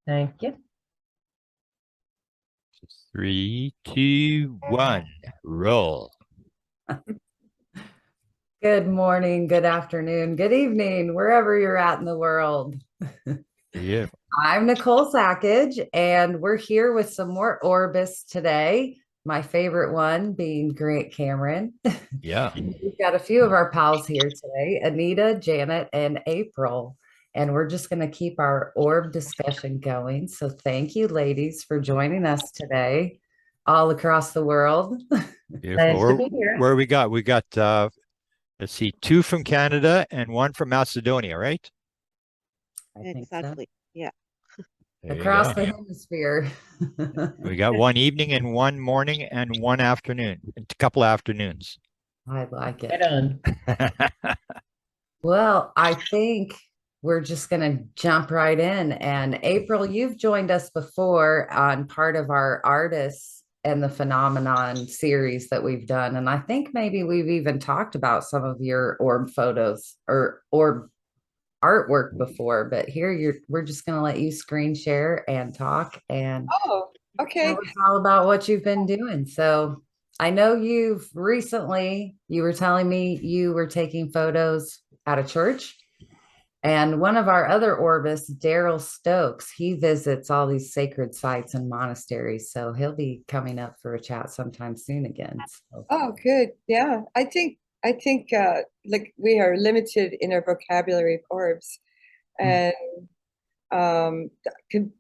Thank you. 3, 2, 1, roll. Good morning, good afternoon, good evening, wherever you're at in the world. Yeah. I'm Nicole Sackage, and we're here with some more Orbis today. My favorite one being Grant Cameron. Yeah. We've got a few of our pals here today, Anita, Janet, and April. And we're just going to keep our orb discussion going. So thank you, ladies, for joining us today, all across the world. Beautiful. Nice to be here. Where we got? We got let's see, 2 from Canada and 1 from Macedonia, right? I think so. Exactly. Yeah. There you Across go. the hemisphere. We got 1 evening and 1 morning and 1 afternoon, a couple afternoons. I like Right it. on. Well, I think we're just going to jump right in. And April, you've joined us before on part of our artists and the phenomenon series that we've done. And I think maybe we've even talked about some of your orb photos or orb artwork before, but here we're just going to let you screen share and talk and Oh, tell okay. us all about what you've been doing. So I know you've recently, you were telling me you were taking photos at a church. And one of our other Orbis, Daryl Stokes, he visits all these sacred sites and monasteries. So he'll be coming up for a chat sometime soon again. So, Oh, good. Yeah. I think like we are limited in our vocabulary of orbs. And can,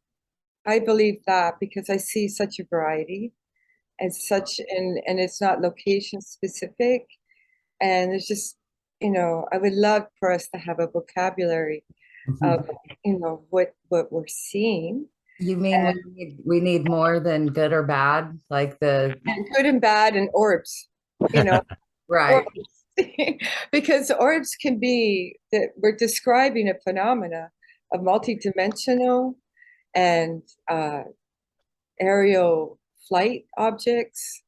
I believe that because I see such a variety and such and it's not location specific. And it's just, I would love for us to have a vocabulary of, mhm. what we're seeing. You mean we need more than good or bad? Like the And good and bad and orbs, you know, right. orbs. Because orbs can be that we're describing a phenomena of multidimensional and aerial flight objects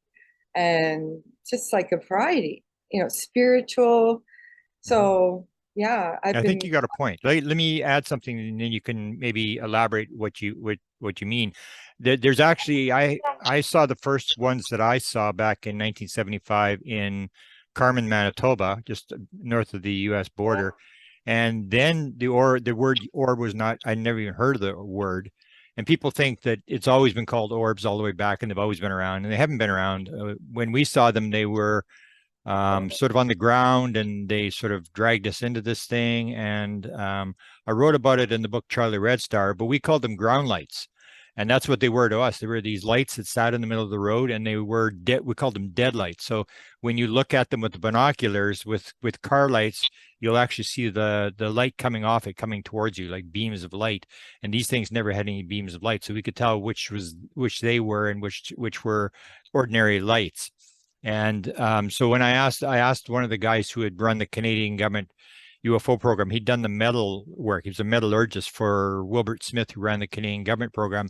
and just like a variety, spiritual. So yeah, I've I think been. you got a point. Let me add something, and then you can maybe elaborate what you mean. There's actually I saw the first ones that I saw back in 1975 in Carmen, Manitoba, just north of the U.S. border, and then the word orb was not. I never even heard of the word, and people think that it's always been called orbs all the way back, and they've always been around, and they haven't been around. When we saw them, they were sort of on the ground, and they sort of dragged us into this thing. And I wrote about it in the book Charlie Red Star, but we called them ground lights. And that's what they were to us. They were these lights that sat in the middle of the road, and they were dead. We called them dead lights. So when you look at them with the binoculars, with car lights, you'll actually see the light coming off it, coming towards you, like beams of light. And these things never had any beams of light, so we could tell which they were and which were ordinary lights. And so when I asked one of the guys who had run the Canadian government UFO program. He'd done the metal work. He was a metallurgist for Wilbert Smith, who ran the Canadian government program.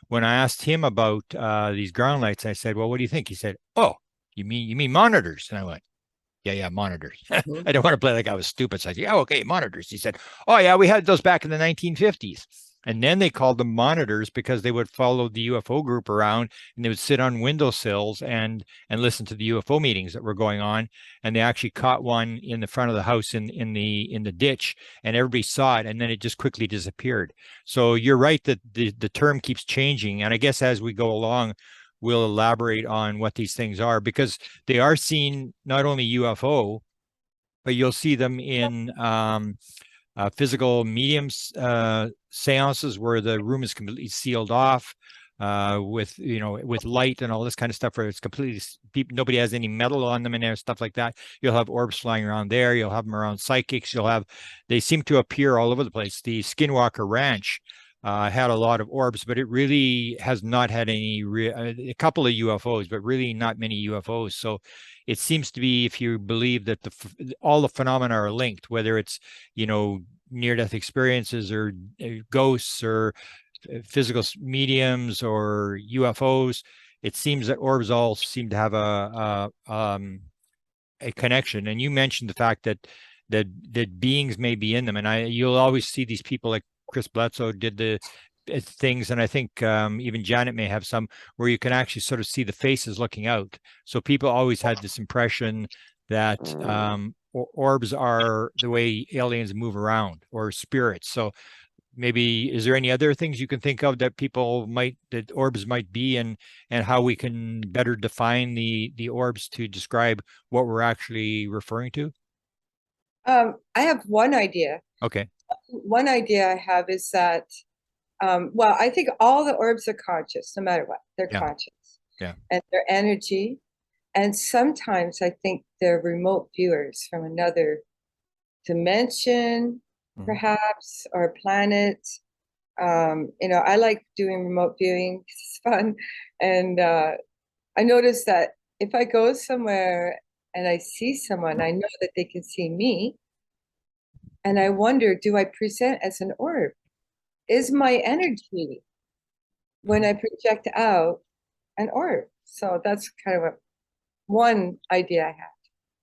When I asked him about these ground lights, I said, "Well, what do you think?" He said, "Oh, you mean monitors?" And I went, "Yeah, yeah, monitors." I don't want to play like I was stupid. So I said, "Yeah, okay, monitors." He said, "Oh, yeah, we had those back in the 1950s." And then they called them monitors because they would follow the UFO group around, and they would sit on windowsills and listen to the UFO meetings that were going on. And they actually caught one in the front of the house in the ditch, and everybody saw it, and then it just quickly disappeared. So you're right that the term keeps changing, and I guess as we go along, we'll elaborate on what these things are, because they are seen not only UFO, but you'll see them in physical mediums seances where the room is completely sealed off with light and all this kind of stuff, where it's completely nobody has any metal on them and stuff like that. You'll have orbs flying around there. You'll have them around psychics. They seem to appear all over the place. The Skinwalker Ranch had a lot of orbs, but it really has not had a couple of UFOs, but really not many UFOs. So it seems to be, if you believe that all the phenomena are linked, whether it's near-death experiences or ghosts or physical mediums or UFOs, it seems that orbs all seem to have a connection. And you mentioned the fact that beings may be in them, and you'll always see these people like Chris Bledsoe did things, and I think even Janet may have some where you can actually sort of see the faces looking out. So people always had this impression that orbs are the way aliens move around, or spirits. So maybe, is there any other things you can think of that that orbs might be, and how we can better define the orbs to describe what we're actually referring to? I have one idea. Okay. One idea I have is that, well, I think all the orbs are conscious, no matter what. They're Yeah. conscious. Yeah. And their energy. And sometimes I think they're remote viewers from another dimension, perhaps, or planet. I like doing remote viewing. It's fun. And I noticed that if I go somewhere and I see someone, I know that they can see me. And I wonder, do I present as an orb? Is my energy, when I project out, an orb? So that's kind of one idea I have.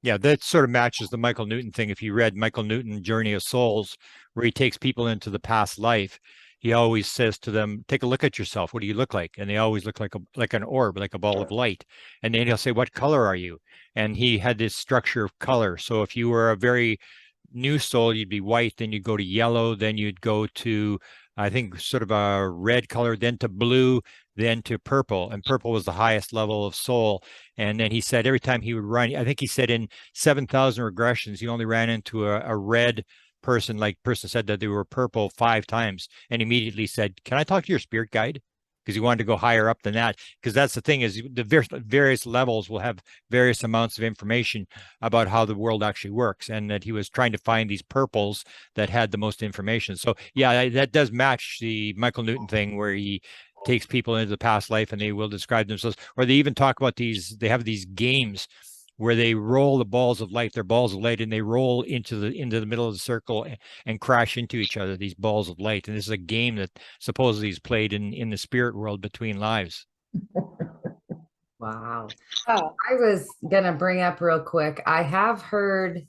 Yeah, that sort of matches the Michael Newton thing. If you read Michael Newton, Journey of Souls, where he takes people into the past life, he always says to them, "Take a look at yourself. What do you look like?" And they always look like an orb, like a ball of light. And then he'll say, "What color are you?" And he had this structure of color. So if you were a very new soul, you'd be white, then you'd go to yellow, then you'd go to, I think, sort of a red color, then to blue, then to purple. And purple was the highest level of soul. And then he said every time he would run, I think he said in 7,000 regressions, he only ran into a red person, like person said that they were purple 5 times, and immediately said, "Can I talk to your spirit guide?" Because he wanted to go higher up than that. Because that's the thing, is the various levels will have various amounts of information about how the world actually works, and that he was trying to find these purples that had the most information. So yeah, that does match the Michael Newton thing, where he takes people into the past life and they will describe themselves, or they even talk about they have these games where they roll the balls of light, they're balls of light, and they roll into the middle of the circle and crash into each other, these balls of light. And this is a game that supposedly is played in the spirit world between lives. Wow. Oh, I was going to bring up real quick. I have heard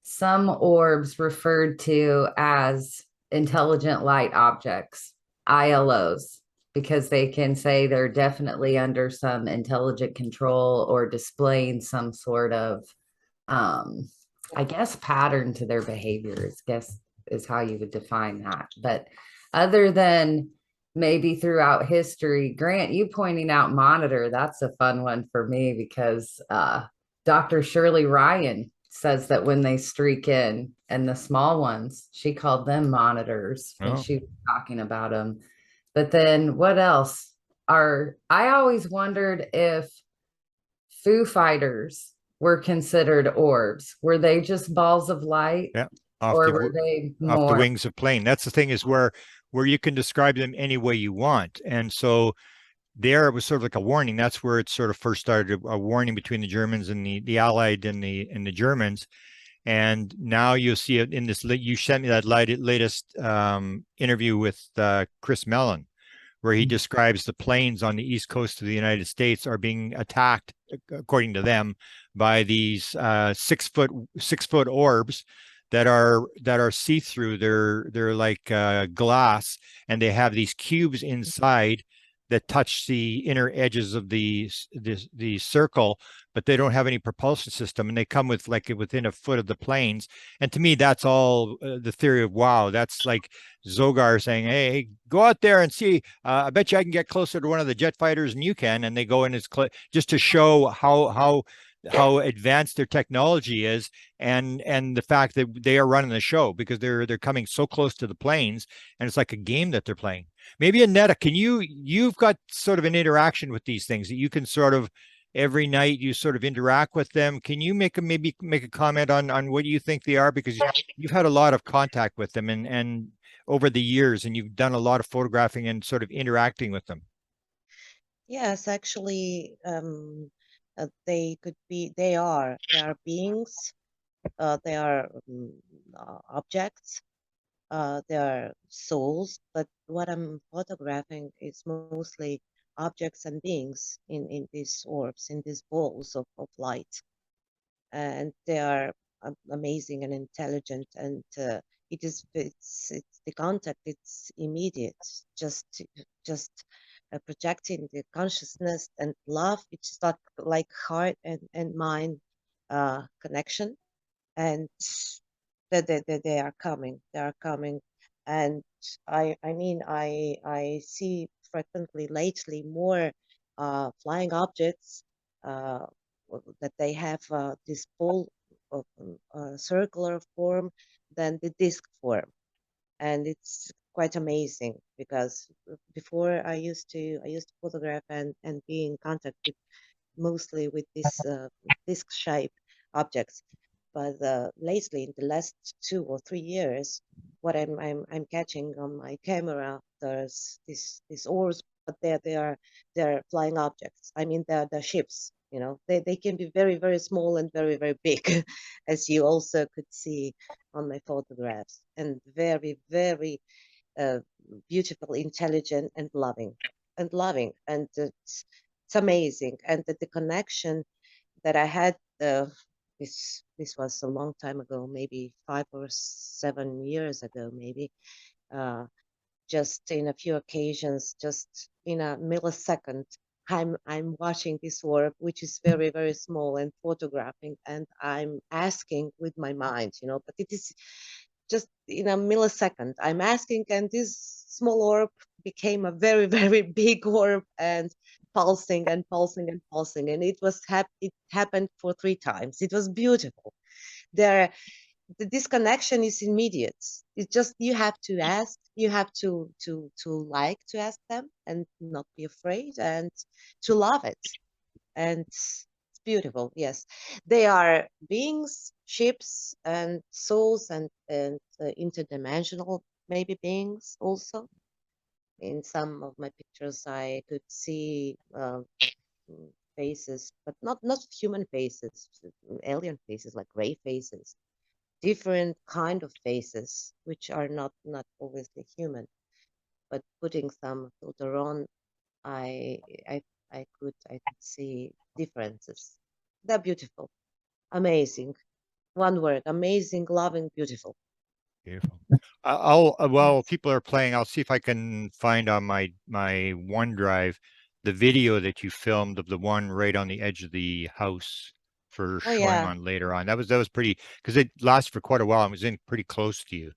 some orbs referred to as intelligent light objects, ILOs, because they can say they're definitely under some intelligent control or displaying some sort of, I guess, pattern to their behaviors, guess is how you would define that. But other than maybe throughout history, Grant, you pointing out monitor, that's a fun one for me because Dr. Shirley Ryan says that when they streak in, and the small ones, she called them monitors when she was talking about them. But then what else? I always wondered if Foo Fighters were considered orbs. Were they just balls of light? Yeah, Or were they off the more? wings of plane. That's the thing, is where you can describe them any way you want. And so there it was sort of like a warning. That's where it sort of first started, a warning between the Germans and the Allied and the Germans. And now you'll see it in this. You sent me that latest interview with Chris Mellon, where he describes the planes on the east coast of the United States are being attacked, according to them, by these 6 foot orbs that are see-through. They're like glass, and they have these cubes inside that touch the inner edges of the circle, but they don't have any propulsion system, and they come with like within a foot of the planes. And to me, that's all the theory of wow. That's like Zogar saying, "Hey, go out there and see. I bet you I can get closer to one of the jet fighters than you can." And they go in just to show how advanced their technology is, and the fact that they are running the show, because they're coming so close to the planes, and it's like a game that they're playing. Maybe Annetta, you've got sort of an interaction with these things that you can sort of every night you sort of interact with them. Can you maybe make a comment on what you think they are? Because you've had a lot of contact with them and over the years, and you've done a lot of photographing and sort of interacting with them. Yes, actually, they are beings, they are objects, they are souls, but what I'm photographing is mostly objects and beings in these orbs, in these balls of light. And they are amazing and intelligent, and it's the contact, it's immediate, just projecting the consciousness and love. It's not like heart and mind connection, and they are coming, and I mean I see frequently lately more flying objects uh, that they have this full of, circular form than the disc form, and it's quite amazing because before I used to photograph and be in contact with mostly with this disc shape objects. But lately, in the last 2 or 3 years, what I'm catching on my camera, there's these orbs, but they're flying objects. I mean, they're ships. You know, they can be very very small and very very big, as you also could see on my photographs, and very very uh, beautiful, intelligent, and loving, and it's amazing. And the connection that I had, this was a long time ago, maybe 5 or 7 years ago, maybe. Uh, just in a few occasions, just in a millisecond, I'm watching this orb, which is very very small, and photographing, and I'm asking with my mind, but it is just in a millisecond. I'm asking, and this small orb became a very very big orb, and pulsing and pulsing and pulsing, and it happened for 3 times. It was beautiful. There the disconnection is immediate. It's just you have to ask, you have to like to ask them and not be afraid, and to love it. And it's beautiful. Yes, they are beings, ships, and souls, and interdimensional maybe beings also. In some of my pictures I could see faces, but not human faces, alien faces, like gray faces, different kind of faces, which are not obviously human. But putting some filter on, I I I could see differences. They're beautiful, amazing. One word: amazing, loving, beautiful. Beautiful. I'll while Yes. people are playing, I'll see if I can find on my OneDrive the video that you filmed of the one right on the edge of the house for Oh showing yeah, on later on. That was pretty, because it lasted for quite a while and was in pretty close to you.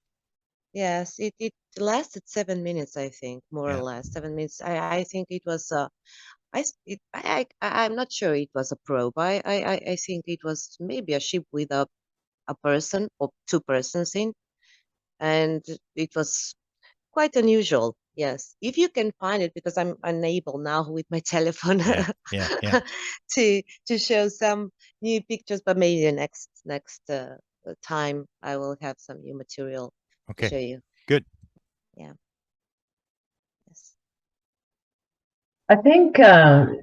yes. It lasted 7 minutes, I think, more or Yeah. less 7 minutes. I think it was I'm not sure it was a probe. I think it was maybe a ship with a person or two persons in, and it was quite unusual. Yes, if you can find it, because I'm unable now with my telephone Yeah. Yeah. Yeah. to show some new pictures, but maybe the next time I will have some new material to Okay. show you. Good. Yeah. Yes. I think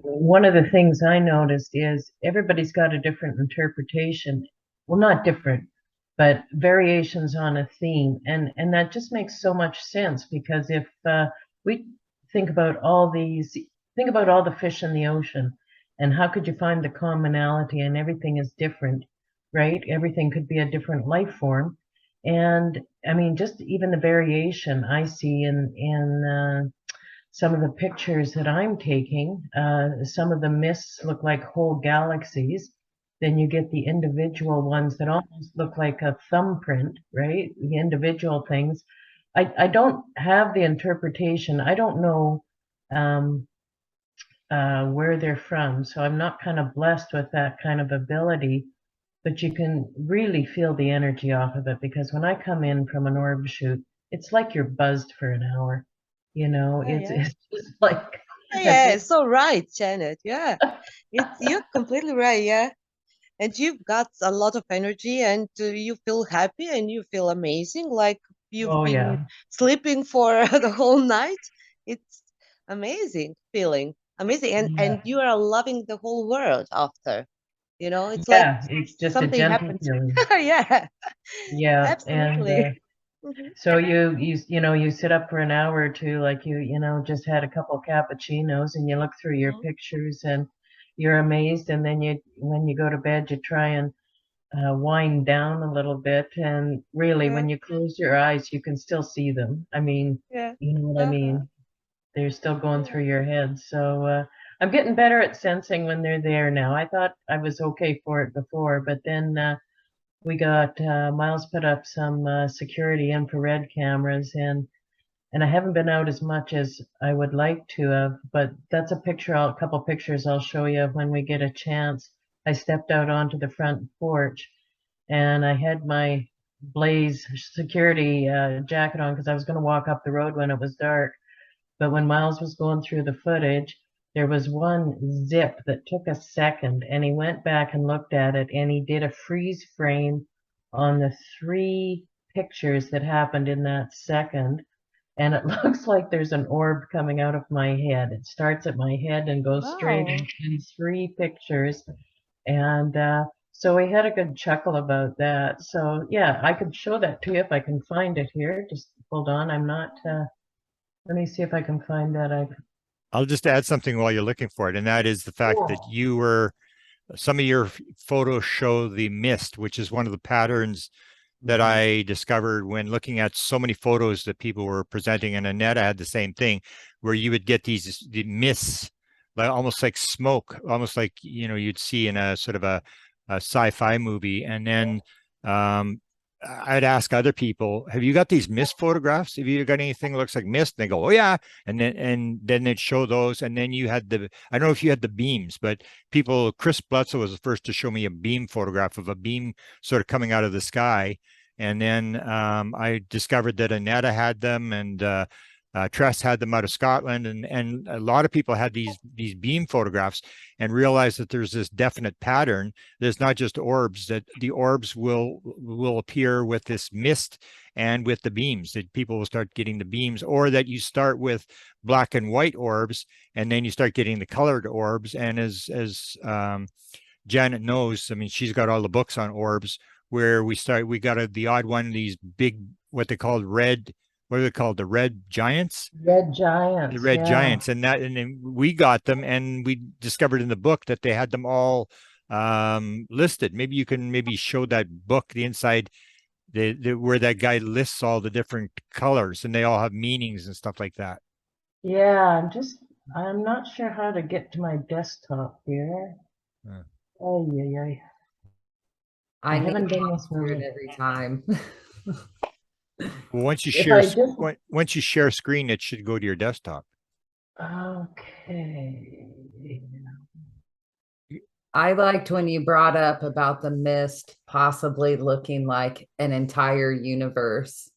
one of the things I noticed is everybody's got a different interpretation. Well, not different, but variations on a theme, and that just makes so much sense because if we think about think about all the fish in the ocean, and how could you find the commonality? And everything is different, right? Everything could be a different life form, and I mean, just even the variation I see in some of the pictures that I'm taking, some of the mists look like whole galaxies. Then you get the individual ones that almost look like a thumbprint, right? The individual things. I don't have the interpretation. I don't know um, where they're from, so I'm not kind of blessed with that kind of ability. But you can really feel the energy off of it because when I come in from an orb shoot, it's like you're buzzed for an hour. You know, Oh yeah. it's just like as Yeah, if so right, Janet. Yeah, you're completely right. Yeah, and you've got a lot of energy, and you feel happy and you feel amazing, like you've oh been yeah, sleeping for the whole night. It's amazing feeling, amazing, and yeah, you are loving the whole world after. It's like yeah. It's just a something gentle happened. feeling. Yeah, Yeah, and absolutely. Mhm. so you sit up for an hour or two, like you just had a couple cappuccinos, and you look through your Mhm. pictures and you're amazed, and then you when you go to bed, you try and wind down a little bit, and really, Yeah. when you close your eyes, you can still see them. I mean, Yeah. you know what I Uh-huh. mean? They're still going Yeah. through your head. So I'm getting better at sensing when they're there now. I thought I was okay for it before, but then we got Miles put up some security infrared cameras, and I haven't been out as much as I would like to have, but that's a couple pictures I'll show you when we get a chance. I stepped out onto the front porch and I had my Blaze security jacket on because I was going to walk up the road when it was dark. But when Miles was going through the footage, there was one zip that took a second, and he went back and looked at it, and he did a freeze frame on the 3 pictures that happened in that second. And it looks like there's an orb coming out of my head. It starts at my head and goes straight Wow. in 3 pictures. And so we had a good chuckle about that. So yeah, I could show that to you if I can find it here. Just hold on. I'm not, let me see if I can find that. I'll just add something while you're looking for it, and that is the fact that you were, some of your photos show the mist, which is one of the patterns that I discovered when looking at so many photos that people were presenting, and Annetta had the same thing, where you would get the mists, like almost like smoke, almost like, you know, you'd see in a sort of a sci-fi movie. And then I'd ask other people, have you got these mist photographs? Have you got anything that looks like mist? And they go, oh yeah. And then they'd show those. And then you had I don't know if you had the beams, but Chris Blutzel was the first to show me a beam photograph of a beam sort of coming out of the sky. And then I discovered that Annetta had them, and Tress had them out of Scotland, and a lot of people had these beam photographs, and realized that there's this definite pattern. There's not just orbs, that the orbs will appear with this mist and with the beams, that people will start getting the beams, or that you start with black and white orbs and then you start getting the colored orbs. And as Janet knows, I mean, she's got all the books on orbs, where we got the odd one of these big, what they called what are they called? The red giants? Red giants. The red yeah. giants. And then we got them, and we discovered in the book that they had them all listed. Maybe you can show that book, the inside, where that guy lists all the different colors, and they all have meanings and stuff like that. Yeah, I'm not sure how to get to my desktop here. Oh, yeah. I haven't need done to this do it one. every time. Well, once you share screen, it should go to your desktop. Okay. I liked when you brought up about the mist possibly looking like an entire universe.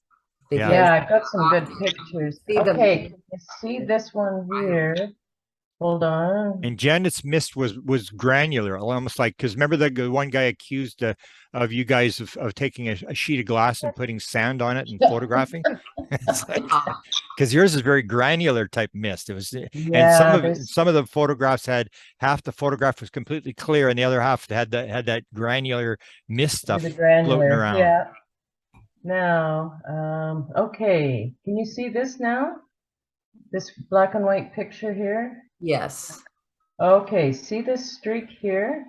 Yeah. Yeah, I've got some good pictures. See them. Okay, can you see this one here? Hold on. And Janet's mist was granular, almost like, because remember the one guy accused of you guys of taking a sheet of glass and putting sand on it and photographing. It's like, because yours is very granular type mist. It was, Yeah, and some of the photographs had, half the photograph was completely clear, and the other half had that granular mist stuff floating around. Yeah. Now, okay, can you see this now? This black and white picture here? Yes. Okay, see this streak here?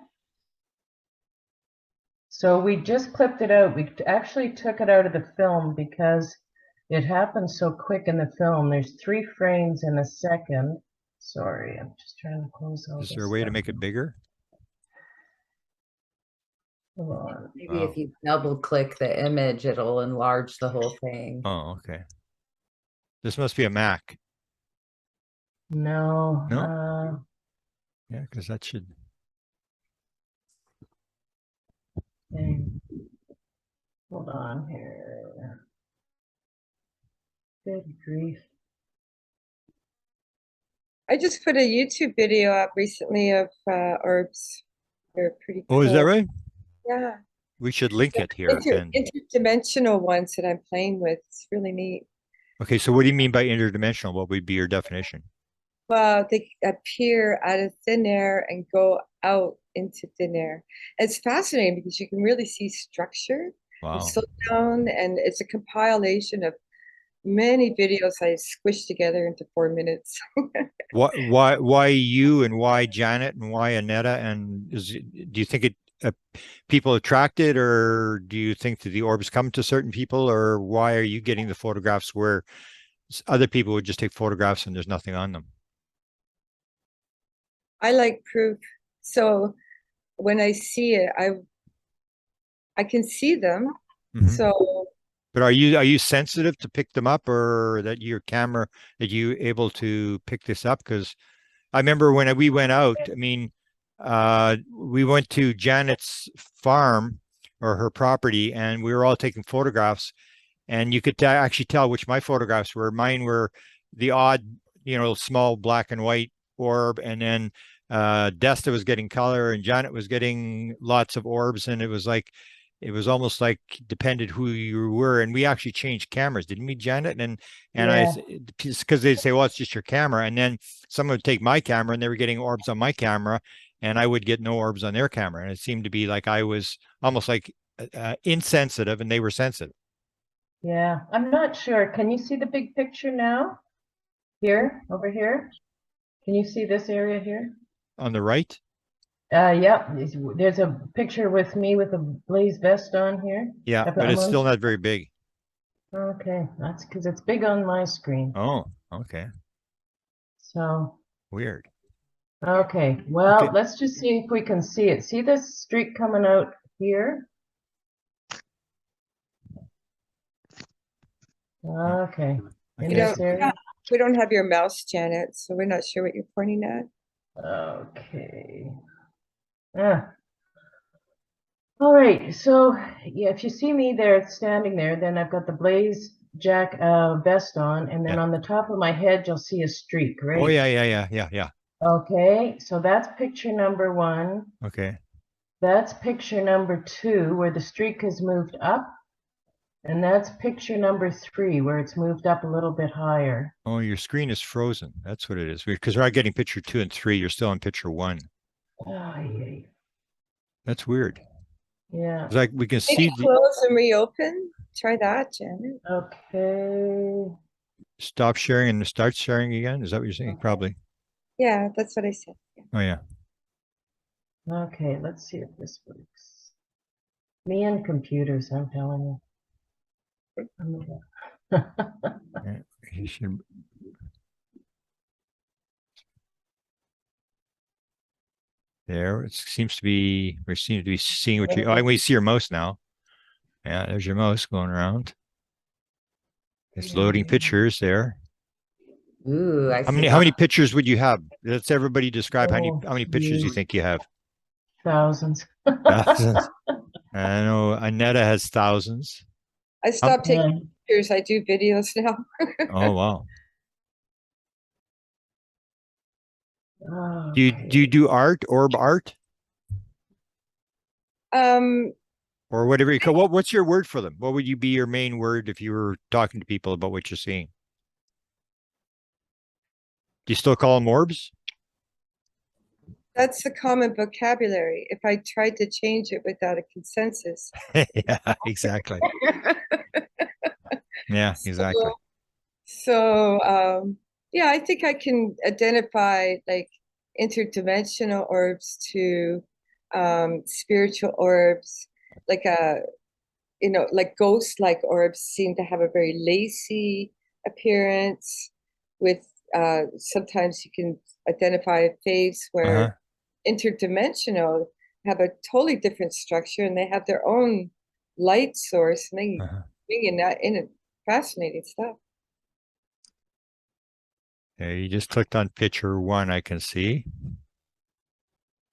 So we just clipped it out. We actually took it out of the film because it happened so quick in the film. There's 3 frames in a second. Sorry, I'm just trying to close all this. Is there a way to make it bigger? Hold on. Maybe if you double click the image, it'll enlarge the whole thing. Oh, okay. This must be a Mac. No. No? Yeah, because that should. Okay. Hold on here. Good grief. I just put a YouTube video up recently of orbs. They're pretty cool. Oh, is that right? Yeah. We should link it here. Interdimensional ones that I'm playing with. It's really neat. Okay, so what do you mean by interdimensional? What would be your definition? Well, they appear out of thin air and go out into thin air. It's fascinating because you can really see structure. Wow. And slow down, and it's a compilation of many videos I squished together into 4 minutes. Why you, and why Janet, and why Annetta? And do you think people attracted, or do you think that the orbs come to certain people, or why are you getting the photographs where other people would just take photographs and there's nothing on them? I like proof. So when I see it, I can see them. Mhm. So But are you sensitive to pick them up, or that your camera, that you able to pick this up? Because I remember when we went out, I mean, we went to Janet's farm or her property, and we were all taking photographs, and you could actually tell which my photographs were. Mine were the odd, small black and white orb, and then Desta was getting color, and Janet was getting lots of orbs, and it was almost like depended who you were. And we actually changed cameras, didn't we, Janet? And Yeah. because they'd say, well, it's just your camera, and then someone would take my camera, and they were getting orbs on my camera, and I would get no orbs on their camera, and it seemed to be like I was almost like insensitive, and they were sensitive. Yeah, I'm not sure. Can you see the big picture now? Here, over here? Can you see this area here? On the right? Yeah, there's a picture with me with a blaze vest on here. Yeah, I've but got it's one. still not very big. Okay, that's because it's big on my screen. Oh, okay. So, Weird. okay, well, Okay. let's just see if we can see it. See this streak coming out here? Okay, in Okay. this area? we don't have your mouse, Janet, so we're not sure what you're pointing at. Okay. Ah. All right, so yeah, if you see me there standing there, then I've got the blaze jack vest on, and then Yeah. on the top of my head you'll see a streak, right? Oh, yeah. Okay, so that's picture number 1. Okay. That's picture number 2, where the streak has moved up. And that's picture number 3, where it's moved up a little bit higher. Oh, your screen is frozen. That's what it is. Because we're not getting picture 2 and 3. You're still on picture 1. Oh, yeah. That's weird. Yeah. It's like we can Maybe see close and reopen. Try that, Janet. Okay. stop sharing and start sharing again. Is that what you're saying? Okay. Probably. Yeah, that's what I said. Yeah. Oh, yeah. Okay, let's see if this works. Me and computers, I'm telling you. Yeah, you should. There, it seems to be, we seem to be seeing what you, oh, we see your mouse now. Yeah, there's your mouse going around. It's loading pictures there. Ooh, I How see. many pictures would you have? Let's everybody describe Oh, how many pictures you think you have. Thousands. Thousands. I know Annetta has thousands. I stopped taking Yeah. pictures. I do videos now. Oh, wow. Do Okay. you do art, orb art, Um, or whatever you call? What's your word for them? What would you be your main word if you were talking to people about what you're seeing? Do you still call them orbs? that's the common vocabulary. If I tried to change it without a consensus. Yeah, exactly. Yeah, exactly. So, yeah, I think I can identify like interdimensional orbs to spiritual orbs, like like ghost-like orbs seem to have a very lacy appearance with sometimes you can identify a face where Uh-huh. interdimensional have a totally different structure and they have their own light source and they Uh-huh. bring in that in it. Fascinating stuff. Yeah, you just clicked on picture 1, I can see.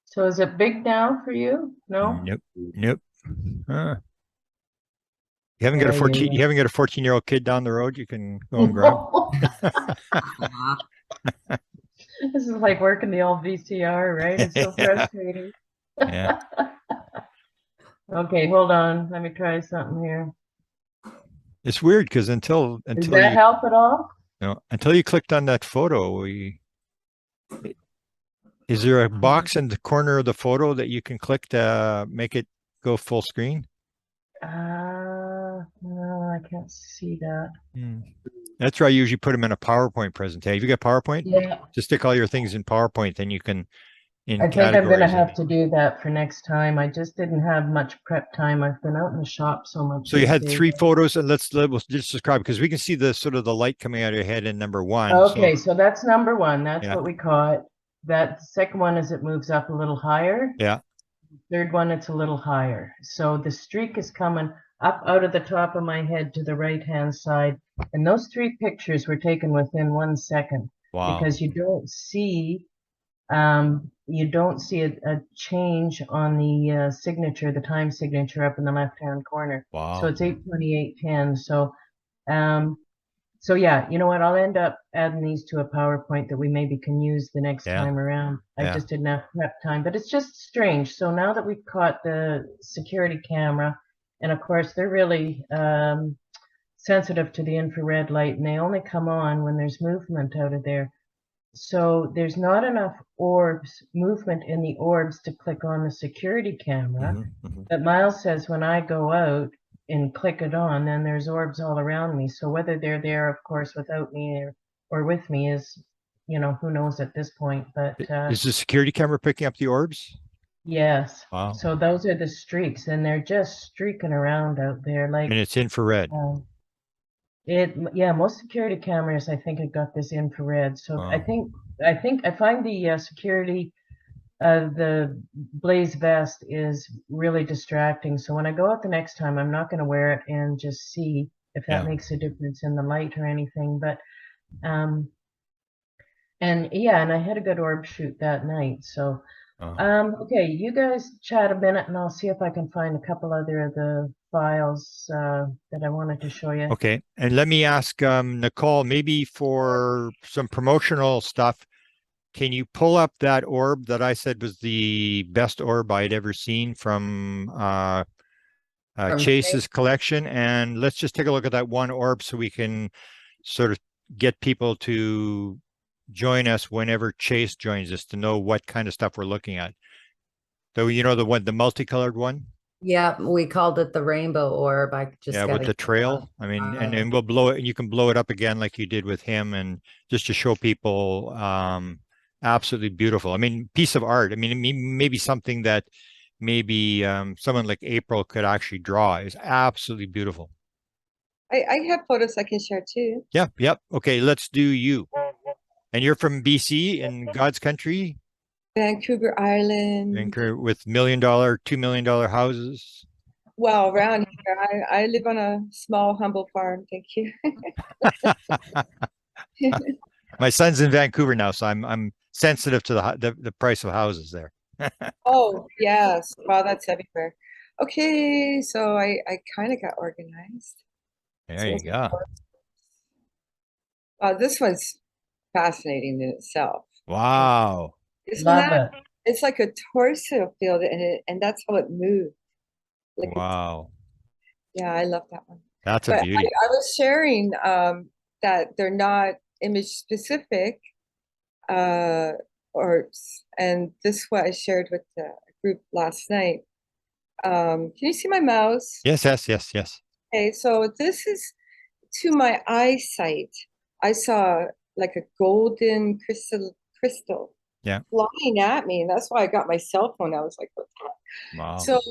So is it big now for you? No? Nope. You haven't got a 14, you haven't got a 14-year-old kid down the road you can go and grab. This is like working the old VCR, right? It's so Yeah. frustrating. Yeah. Okay, hold on. Let me try something here. It's weird because until Does that you help at all? until you clicked on that photo, is there a box in the corner of the photo that you can click to make it go full screen? No, I can't see that. That's where I usually put them in a PowerPoint presentation. Have you got PowerPoint? Yeah. Just stick all your things in PowerPoint, then you can in I think I'm going to categories. I have mean. to do that for next time. I just didn't have much prep time. I've been out in the shop so much So you these had days. 3 photos, and let's just describe, because we can see the sort of the light coming out of your head in number 1. Okay, so that's number one. That's Yeah. what we caught. That second one is it moves up a little higher. Yeah. Third one, it's a little higher. So the streak is coming up out of the top of my head to the right-hand side. And those 3 pictures were taken within 1 second Wow. because you don't see a change on the signature, the time signature up in the left-hand corner. Wow. So it's 8:28:10. So yeah, you know what? I'll end up adding these to a PowerPoint that we maybe can use the next Yeah. time around. I Yeah. just didn't have prep time, but it's just strange. So now that we've caught the security camera, and of course they're really sensitive to the infrared light, and they only come on when there's movement out of there. So there's not enough movement in the orbs to click on the security camera. But Miles says when I go out and click it on, then there's orbs all around me. So whether they're there, of course, without me or with me is, who knows at this point. But Is the security camera picking up the orbs? yes. Wow. So those are the streaks, and they're just streaking around out there like. And it's infrared. Most security cameras I think have got this infrared. So Wow. I find the security the blaze vest is really distracting. So when I go out the next time, I'm not going to wear it and just see if that Yeah. makes a difference in the light or anything. But and I had a good orb shoot that night. So okay, you guys chat a minute, and I'll see if I can find a couple other of the files that I wanted to show you. Okay, and let me ask Nicole, maybe for some promotional stuff, can you pull up that orb that I said was the best orb I'd ever seen from Chase's collection? And let's just take a look at that one orb so we can sort of get people to join us whenever Chase joins us to know what kind of stuff we're looking at. So, the multicolored one? Yeah, we called it the rainbow orb. I just with the trail. I mean, and we'll blow it, and you can blow it up again like you did with him, and just to show people, absolutely beautiful. I mean, piece of art. I mean, maybe something that maybe someone like April could actually draw. Is absolutely beautiful. I have photos I can share too. Yep. Okay, let's do you. And you're from BC in God's country? Vancouver Island. Vancouver with $1 million, $2 million houses. Well, around here, I live on a small, humble farm. Thank you. My son's in Vancouver now, so I'm sensitive to the price of houses there. Oh, yes. Wow, that's everywhere. Okay, so I kind of got organized. There you go. This one's fascinating in itself. Wow. Love it. It's like a torso field, and that's how it moved. Like wow. Yeah, I love that one. That's a beauty. I was sharing that they're not image specific orbs, and this is what I shared with the group last night. Can you see my mouse? Yes. Okay, so this is to my eyesight. I saw like a golden crystal flying at me, and that's why I got my cell phone. I was like, what the heck? Wow. So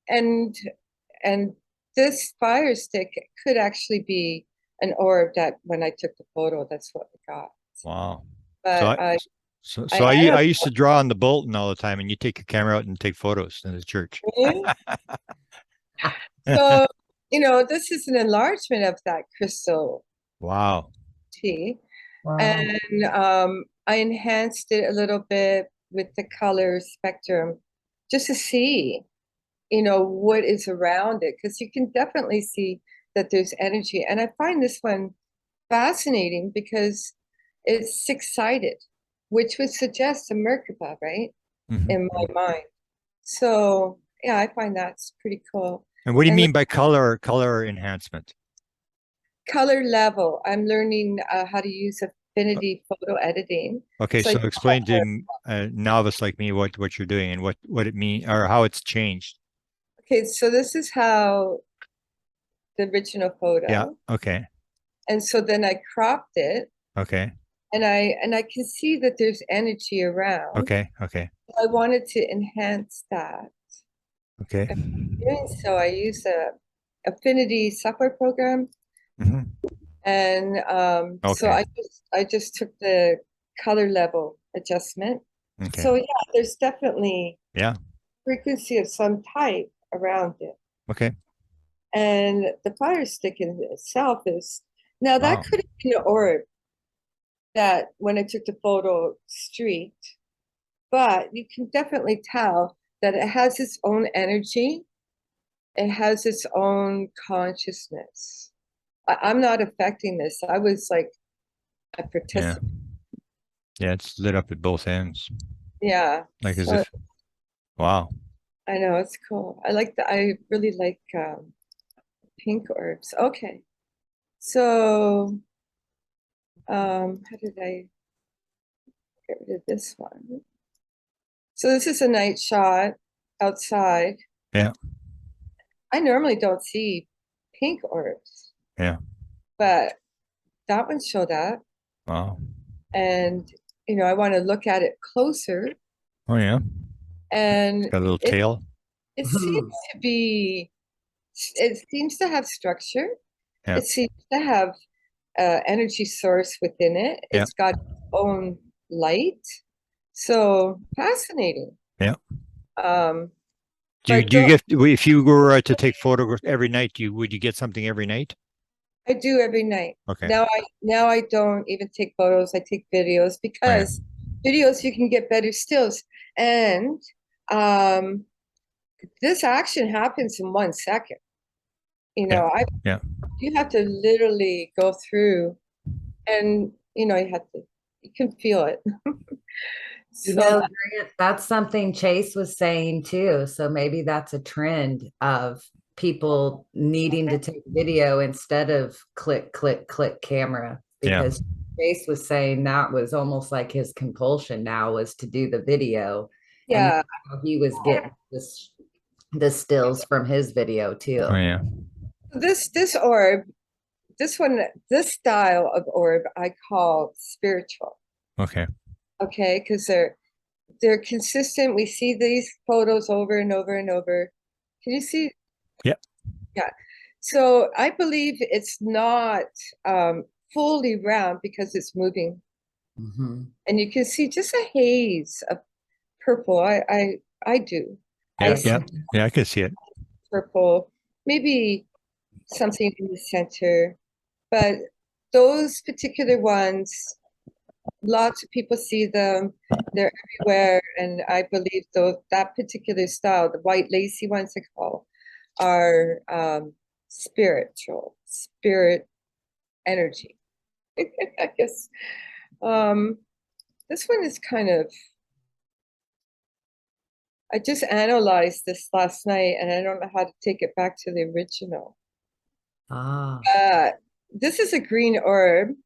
and this fire stick could actually be an orb that when I took the photo, that's what we got. Wow. But I used to draw on the Bolton all the time, and you take your camera out and take photos in the church. So, this is an enlargement of that crystal. Wow. Wow. And I enhanced it a little bit with the color spectrum just to see, what is around it, because you can definitely see that there's energy. And I find this one fascinating because it's six-sided, which would suggest a Merkaba, right? Mm-hmm. In my mind. So yeah, I find that's pretty cool. And what do you mean by color enhancement? Color level. I'm learning how to use affinity photo editing. Okay, so explain to a novice like me what you're doing and what it means or how it's changed. Okay, so this is how the original photo. Yeah, okay. And so then I cropped it. Okay. and I can see that there's energy around. Okay. Okay. I wanted to enhance that. Okay. Doing so, I use a affinity software program, Mhm. and so Okay. I just took the color level adjustment. Okay. So yeah, there's definitely Yeah. frequency of some type around it. Okay. And the fire stick in itself is now that Wow. could have been an orb that when I took the photo streaked, but you can definitely tell that it has its own energy. It has its own consciousness. I'm not affecting this. I was like a Yeah. participant. Yeah. It's lit up at both ends, Yeah. like as So if. Wow. I know it's cool. I really like pink orbs. Okay. So how did I get rid of this one? So this is a night shot outside. Yeah. I normally don't see pink orbs, Yeah. but that one showed up. Wow. And I want to look at it closer. Oh yeah. And Got a little tail. it seems to be, it seems to have structure. Yeah. It seems to have energy source within it. Yeah. It's got its own light. So fascinating. Yeah. But Do you get, if you were to take photographs every night, would you get something every night? I do every night. Okay. Now I don't even take photos. I take videos because videos you can get better stills. And this action happens in 1 second. Yeah. Yeah. You have to literally go through, and you can feel it. You So know, Grant, that's something Chase was saying too. So maybe that's a trend of people needing to take video instead of click, click, click camera. Yeah. Because Chase was saying that was almost like his compulsion now was to do the video. And yeah, he was getting the stills from his video too. Oh yeah. this orb, this style of orb I call spiritual. Okay. Okay, because they're consistent. We see these photos over and over and over. Can you see? Yeah. Yeah. So I believe it's not fully round because it's moving. Mhm. And you can see just a haze of purple. I do. I Yeah. see Yeah. Yeah. I can see it. purple, maybe something in the center, but those particular ones, lots of people see them. They're everywhere, and I believe that particular style, the white lacy ones I call, are spirit energy. I guess this one is kind of. I just analyzed this last night, and I don't know how to take it back to the original. Ah. This is a green orb.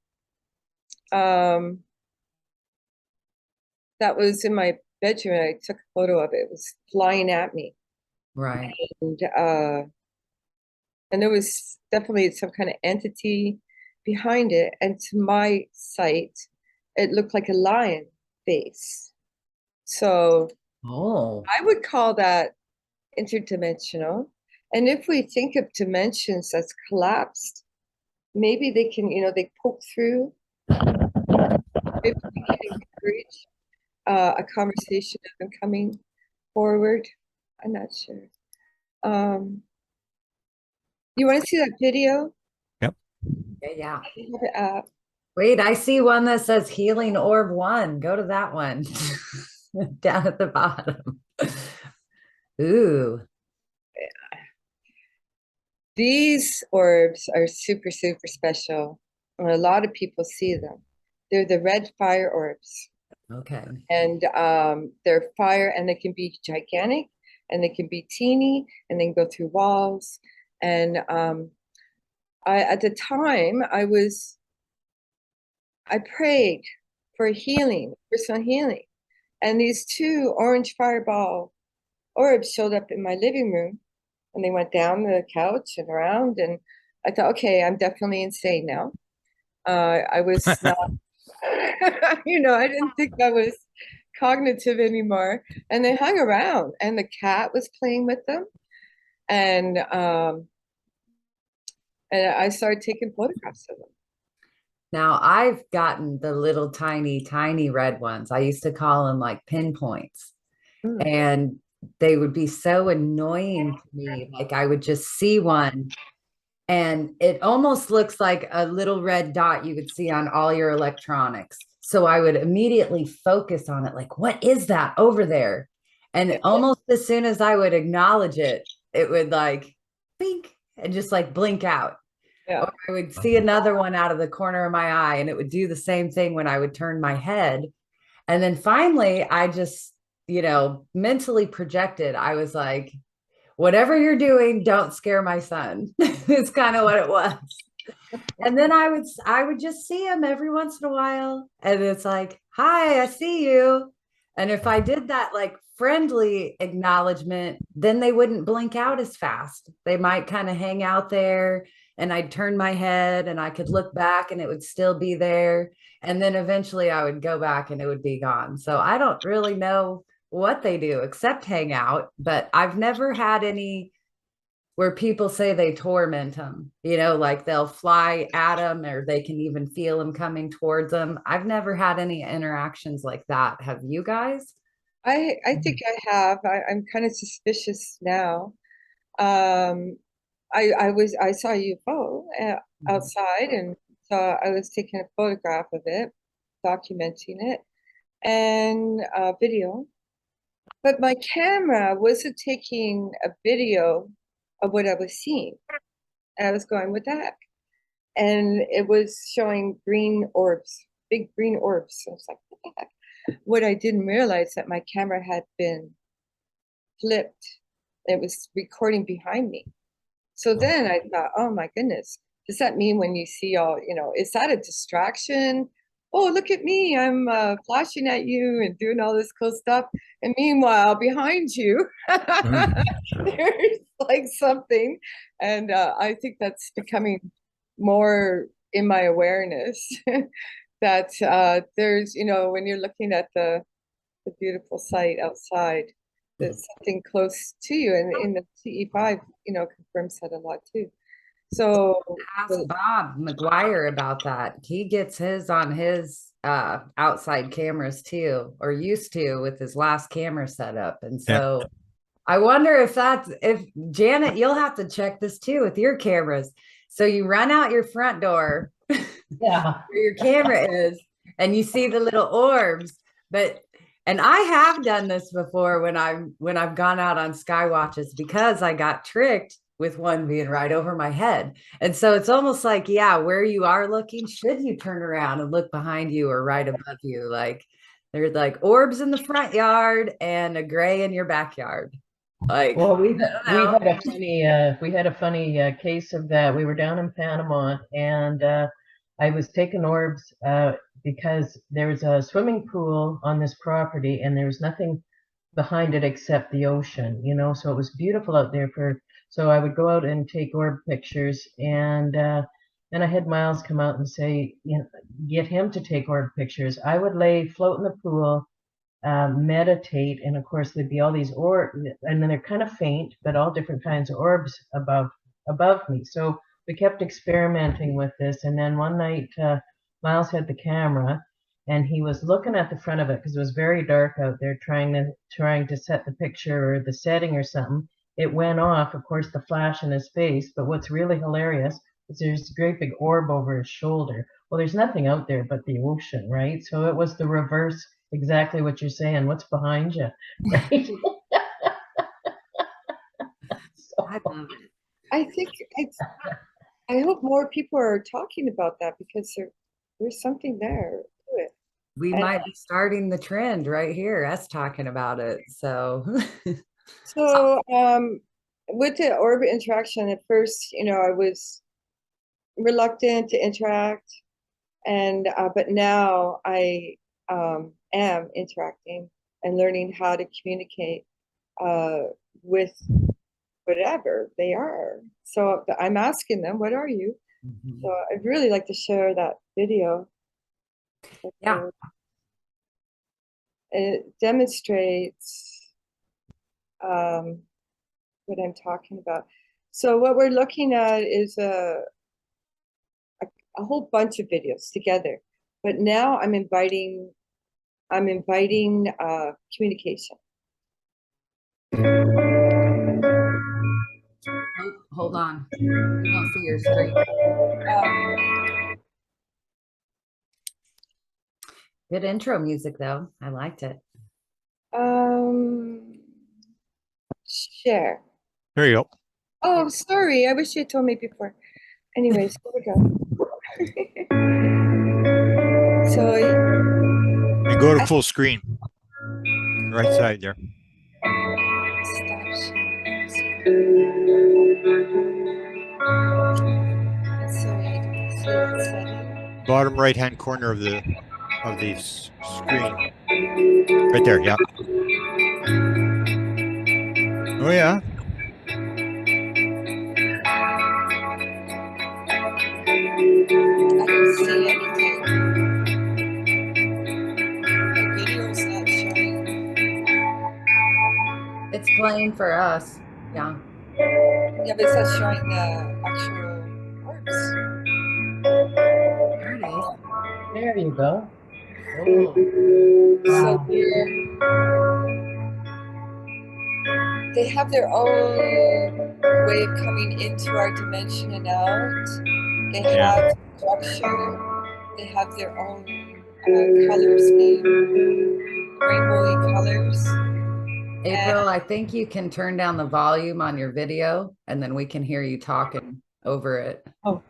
That was in my bedroom. I took a photo of it. It was flying at me. Right. And there was definitely some kind of entity behind it. And to my sight, it looked like a lion face. So Oh. I would call that interdimensional. And if we think of dimensions that's collapsed, maybe they can, they poke through. Maybe we can encourage a conversation of them coming forward. I'm not sure. You want to see that video? Yep. Yeah. Wait, I see one that says Healing Orb 1. Go to that one. Down at the bottom. Ooh. these orbs are super, super special. And a lot of people see them. They're the red fire orbs. Okay. And they're fire, and they can be gigantic, and they can be teeny, and they can go through walls. And at the time, I prayed for healing, personal healing. And these two orange fireball orbs showed up in my living room, and they went down the couch and around. And I thought, okay, I'm definitely insane now. I was not You know, I didn't think that was cognitive anymore. And they hung around, and the cat was playing with them. And I started taking photographs of them. Now I've gotten the little tiny, tiny red ones. I used to call them like pinpoints. Mm. And they would be so annoying to me. Like I would just see one and it almost looks like a little red dot you would see on all your electronics. So I would immediately focus on it, like, what is that over there? And almost as soon as I would acknowledge it, it would like blink and just like blink out. Yeah. Or I would see another one out of the corner of my eye, and it would do the same thing when I would turn my head. And then finally, I just, mentally projected. I was like, whatever you're doing, don't scare my son. It's kind of what it was. And then I would just see him every once in a while. And it's like, hi, I see you. And if I did that like friendly acknowledgement, then they wouldn't blink out as fast. They might kind of hang out there and I'd turn my head and I could look back and it would still be there. And then eventually I would go back and it would be gone. So I don't really know what they do except hang out, but I've never had any where people say they torment them, like they'll fly at them or they can even feel them coming towards them. I've never had any interactions like that. Have you guys? I think I have. I'm kind of suspicious now. Um, I saw a UFO outside, and so I was taking a photograph of it, documenting it, and video. But my camera wasn't taking a video of what I was seeing. And I was going, what the heck? And it was showing green orbs, big green orbs. So I was like, what the heck? What I didn't realize that my camera had been flipped. It was recording behind me. So then I thought, oh my goodness, does that mean when you see all, is that a distraction? Oh, look at me, I'm flashing at you and doing all this cool stuff. And meanwhile, behind you, there's like something. And I think that's becoming more in my awareness that there's, when you're looking at the beautiful sight outside, there's something close to you. And in the CE5, confirms that a lot too. So Ask Bob McGuire about that. He gets his on his outside cameras too, or used to with his last camera setup. And so I wonder if Janet, you'll have to check this too with your cameras. So you run out your front door Yeah. where your camera is, and you see the little orbs. And I have done this before when I've gone out on sky watches because I got tricked with one being right over my head. And so it's almost like, yeah, where you are looking, should you turn around and look behind you or right above you? Like there's like orbs in the front yard and a gray in your backyard. Like, well, we had a funny case of that. We were down in Panama, and I was taking orbs because there's a swimming pool on this property, and there's nothing behind it except the ocean, so it was beautiful out there so I would go out and take orb pictures, and then I had Miles come out and say, get him to take orb pictures. I would float in the pool, meditate, and of course there'd be all these orbs, and then they're kind of faint, but all different kinds of orbs above me. So we kept experimenting with this, and then one night Miles had the camera, and he was looking at the front of it because it was very dark out there, trying to set the picture or the setting or something. It went off, of course, the flash in his face. But what's really hilarious is there's a great big orb over his shoulder. Well, there's nothing out there but the ocean, right? So it was the reverse, exactly what you're saying. What's behind you, right? I think I hope more people are talking about that because there's something there to it. We might be starting the trend right here, us talking about it. So So with the orbit interaction at first, I was reluctant to interact, and but now I am interacting and learning how to communicate with whatever they are. So I'm asking them, what are you? So I'd really like to share that video Yeah. It demonstrates what I'm talking about. So what we're looking at is a whole bunch of videos together, but now I'm inviting communication. Oh, hold on. We don't see your screen. Good intro music, though. I liked it. Share. There you go. Oh, sorry. I wish you had told me before. Anyways, here we go. So And go to full screen. Right side there. stop sharing. So you can see that setting. Bottom right hand corner of the screen. Right there, yeah. Oh yeah. I don't see anything. My video's not showing. It's playing for us. Yeah. Yeah, but it's not showing the actual orbs. There it is. There you go. Oh, So Wow. they have their own way of coming into our dimension and out. They Yeah. have structure. They have their own color scheme, rainbowy colors. April, I think you can turn down the volume on your video and then we can hear you talking over it. Oh.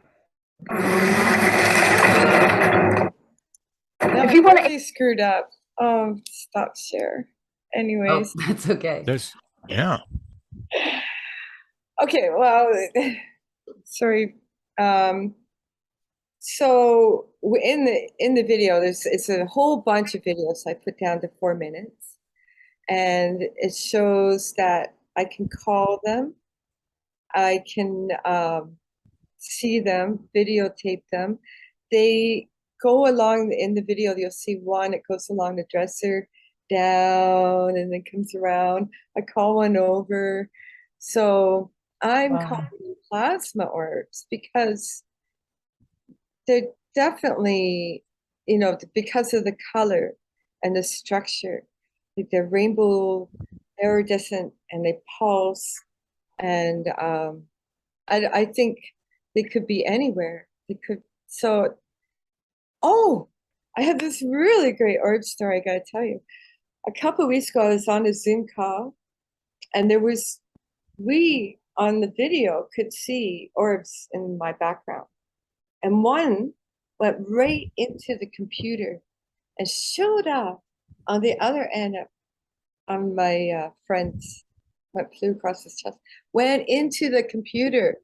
If you want to, Really screwed up. Stop share. Oh, Anyways. that's okay. Yeah. Okay, well, sorry. So in the video, it's a whole bunch of videos I put down to 4 minutes, and it shows that I can call them, I can see them, videotape them. They go along in the video. You'll see one. It goes along the dresser, down, and then comes around. I call one over. So I'm Wow. calling them plasma orbs because they're definitely, because of the color and the structure, like they're rainbow iridescent and they pulse. And I think they could be anywhere. They could. So, oh, I have this really great orb story I got to tell you. A couple of weeks ago, I was on a Zoom call, and we on the video could see orbs in my background. And one went right into the computer and showed up on the other end on my friend's, flew across his chest, went into the computer.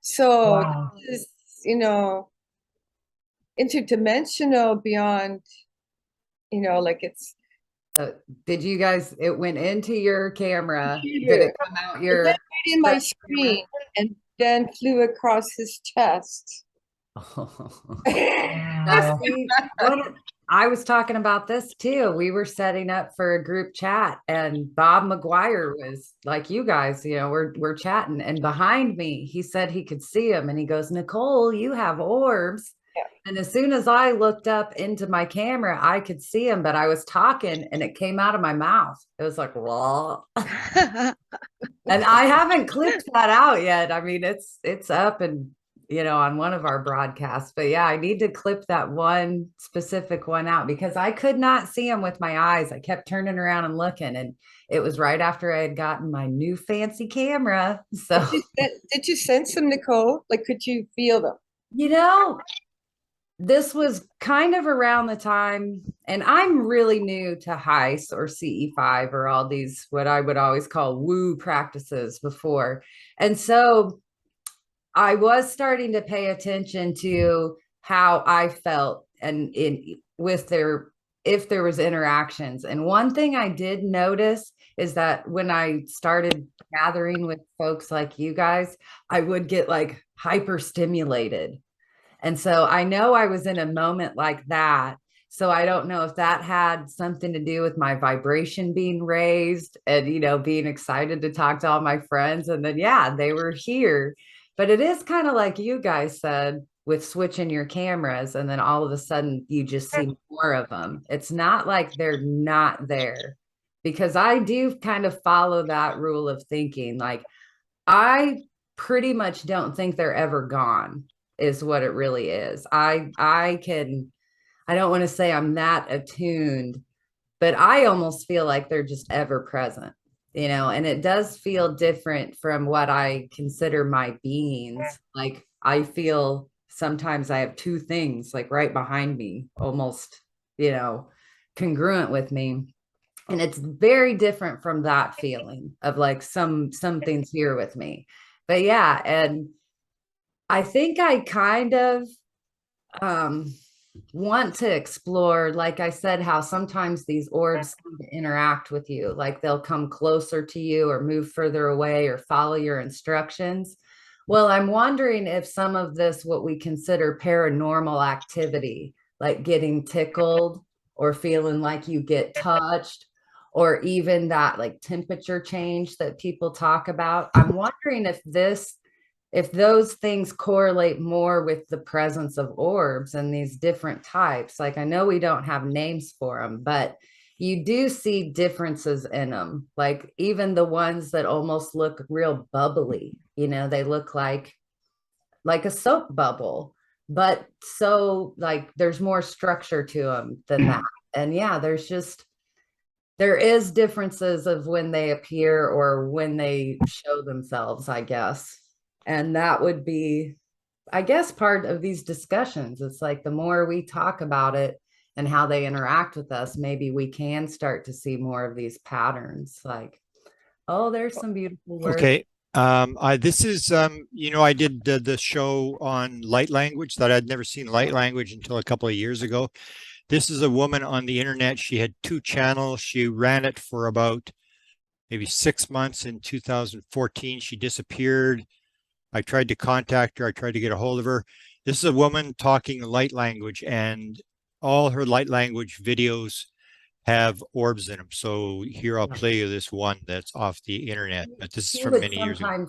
So Wow. this is, interdimensional beyond, like it's Did you guys, it went into your camera? Did computer. it come out It your went right in my front screen and then flew across his chest. Wow. See, I was talking about this too. We were setting up for a group chat, and Bob McGuire was like, "You guys, we're chatting." And behind me, he said he could see him, and he goes, "Nicole, you have orbs." Yeah. And as soon as I looked up into my camera, I could see him, but I was talking, and it came out of my mouth. It was like, "Raw." And I haven't clipped that out yet. I mean, it's up and on one of our broadcasts. But yeah, I need to clip that one specific one out because I could not see him with my eyes. I kept turning around and looking, and it was right after I had gotten my new fancy camera. So Did you sense them, Nicole? Like, could you feel them? This was kind of around the time, and I'm really new to HICE or CE5 or all these, what I would always call woo practices before. And so I was starting to pay attention to how I felt and if there was interactions. And one thing I did notice is that when I started gathering with folks like you guys, I would get like hyper stimulated. And so I know I was in a moment like that. So I don't know if that had something to do with my vibration being raised and, you know, being excited to talk to all my friends. And then, yeah, they were here. But it is kind of like you guys said with switching your cameras, and then all of a sudden you just see more of them. It's not like they're not there, because I do kind of follow that rule of thinking. Like, I pretty much don't think they're ever gone, is what it really is. I don't want to say I'm that attuned, but I almost feel like they're just ever present, you know, and it does feel different from what I consider my beings. Like, I feel sometimes I have two things like right behind me, almost, you know, congruent with me. And it's very different from that feeling of like something's here with me. But yeah, and I think I kind of um want to explore, like I said, how sometimes these orbs seem to interact with you, like they'll come closer to you or move further away or follow your instructions. Well, I'm wondering if some of this, what we consider paranormal activity, like getting tickled or feeling like you get touched, or even that like temperature change that people talk about, I'm wondering if those things correlate more with the presence of orbs and these different types. Like, I know we don't have names for them, but you do see differences in them. Like, even the ones that almost look real bubbly, you know, they look like a soap bubble, but so like there's more structure to them than that. And yeah, there is differences of when they appear or when they show themselves, I guess. And that would be, I guess, part of these discussions. It's like the more we talk about it and how they interact with us, maybe we can start to see more of these patterns. Like, oh, there's some beautiful words. Okay. This is, you know, I did the show on light language that I'd never seen light language until a couple of years ago. This is a woman on the internet. She had 2 channels. She ran it for about maybe 6 months. In 2014, she disappeared. I tried to contact her. I tried to get a hold of her. This is a woman talking light language, and all her light language videos have orbs in them. So here I'll play you this one that's off the internet, but this is from many years ago.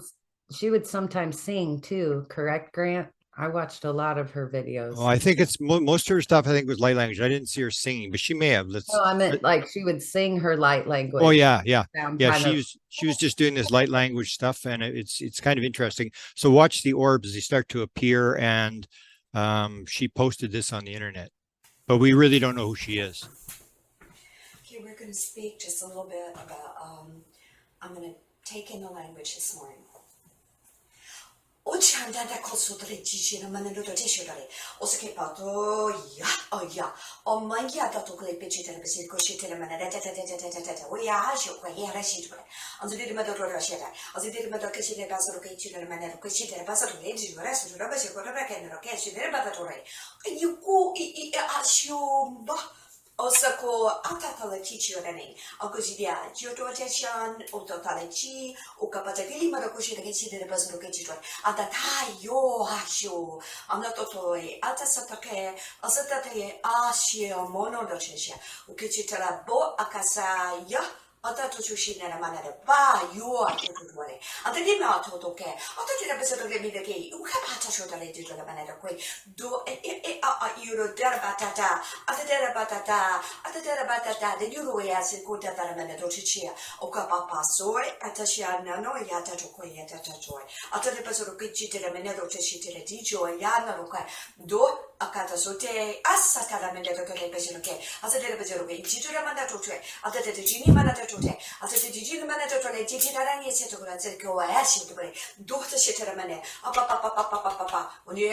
She would sometimes sing too, correct, Grant? I watched a lot of her videos. Oh, I think it's most of her stuff, I think, was light language. I didn't see her singing, but she may have. No, I meant like she would sing her light language. Oh yeah, yeah. Yeah, She she was just doing this light language stuff, and it's kind of interesting. So watch the orbs as they start to appear, and she posted this on the internet, but we really don't know who she is. Okay, we're going to speak just a little bit about, I'm going to take in the language this morning. Ochanda kosutre jijina manelo to tishore. Osake pato ya oh ya. O manya da to kle pechite besi koshite manada ta. We are sho kwa ya rashit. Anzuri ma do rashida. Azuri ma do kishite basoro kishite manada kishite basoro leji rasu rabashi ko rabaka no kishite batatore. You go ashomba. Osako atatala chichirani, Aguzidia, Jodotation, Ototalechi, Ukapatagili Marakushi, the Kitchen, the Basel Kitchen, Atatai, yo hasho, Anatotoi, Atasatake, Asatate, Ashio, Mono Dochesha, Ukichitara Bo Akasa, ya. Atatushina manada ba you are to and the dinner totoke. Atatu episode of the gay, you have had to show the lady to the manada quay. Do Euro derabatata, at the derabatata, the Euroas in Kuta Manadocicia, Okapapa soy, Atashia Nano Yata to Koya Tatoy. After the episode of Kitchi, the Manado Teshit, the Tijo, Yana Loka, do Akata Sote, Asatala Manada Pesoke, as a episode of Tito Mandato, after the Gini Manata. After the Gigi Manato, Gigi Tarani, etc., go ask you to play. Daughter Shitteramane, when you